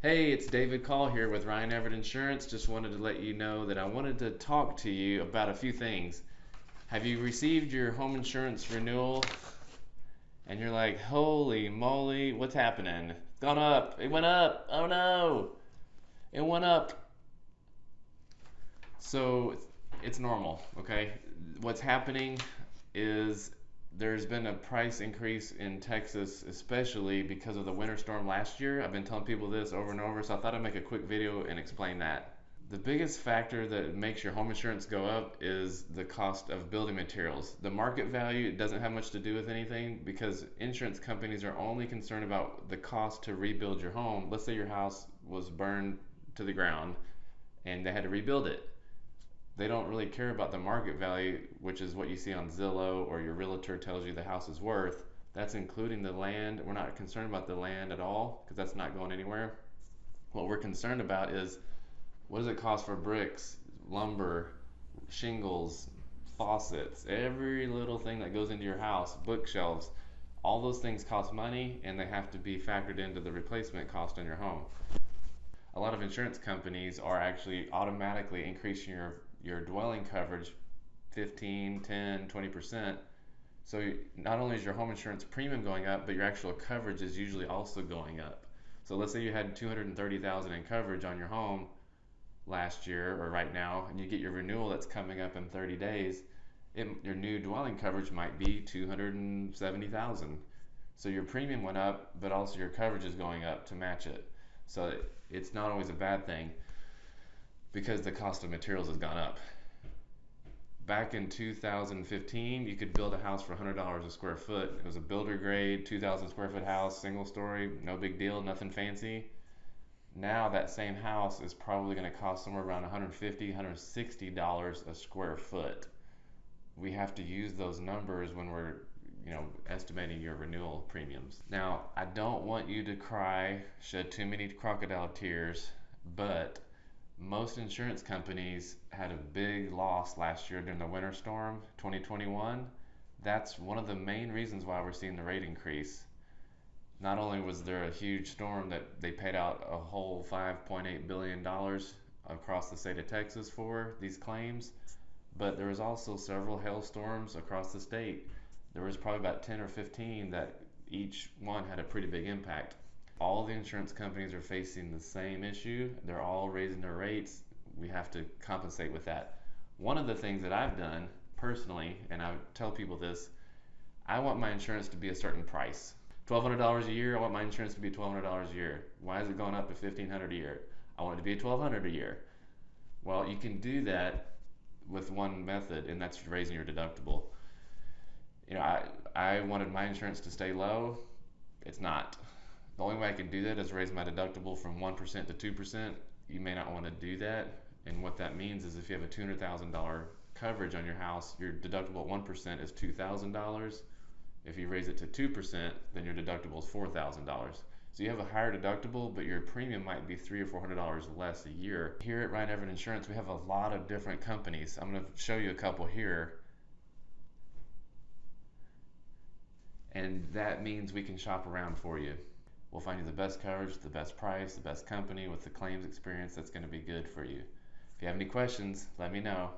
Hey, it's David Call here with Ryan Everet Insurance. Just wanted to let you know that I wanted to talk to you about a few things. Have you received your home insurance renewal? And you're like, holy moly, what's happening? It's gone up. It went up. Oh no, it went up. So it's normal, okay? What's happening is there's been a price increase in Texas, especially because of the winter storm last year. I've been telling people this over and over, so I thought I'd make a quick video and explain that. The biggest factor that makes your home insurance go up is the cost of building materials. The market value doesn't have much to do with anything because insurance companies are only concerned about the cost to rebuild your home. Let's say your house was burned to the ground and they had to rebuild it. They don't really care about the market value, which is what you see on Zillow or your realtor tells you the house is worth. That's including the land. We're not concerned about the land at all because that's not going anywhere. What we're concerned about is what does it cost for bricks, lumber, shingles, faucets, every little thing that goes into your house, bookshelves. All those things cost money and they have to be factored into the replacement cost on your home. A lot of insurance companies are actually automatically increasing your dwelling coverage 15, 10, 20%. So not only is your home insurance premium going up, but your actual coverage is usually also going up. So let's say you had 230,000 in coverage on your home last year or right now, and you get your renewal that's coming up in 30 days, your new dwelling coverage might be 270,000. So your premium went up, but also your coverage is going up to match it. So it's not always a bad thing because the cost of materials has gone up. Back in 2015, you could build a house for $100 a square foot. It was a builder grade, 2,000 square foot house, single story, no big deal, nothing fancy. Now that same house is probably going to cost somewhere around $150, $160 a square foot. We have to use those numbers when we're estimating your renewal premiums. Now, I don't want you to cry, shed too many crocodile tears, but most insurance companies had a big loss last year during the winter storm 2021. That's one of the main reasons why we're seeing the rate increase. Not only was there a huge storm that they paid out a whole $5.8 billion across the state of Texas for these claims, but there was also several hailstorms across the state. There was probably about 10 or 15 that each one had a pretty big impact. All the insurance companies are facing the same issue. They're all raising their rates. We have to compensate with that. One of the things that I've done personally, and I tell people this, I want my insurance to be a certain price. $1,200 a year, I want my insurance to be $1,200 a year. Why is it going up to $1,500 a year? I want it to be $1,200 a year. Well, you can do that with one method, and that's raising your deductible. I wanted my insurance to stay low. It's not. The only way I can do that is raise my deductible from 1% to 2%. You may not want to do that. And what that means is if you have a $200,000 coverage on your house, your deductible at 1% is $2,000. If you raise it to 2%, then your deductible is $4,000. So you have a higher deductible, but your premium might be $300 or $400 less a year. Here at Ryan Everet Insurance, we have a lot of different companies. I'm going to show you a couple here. And that means we can shop around for you. We'll find you the best coverage, the best price, the best company with the claims experience that's going to be good for you. If you have any questions, let me know.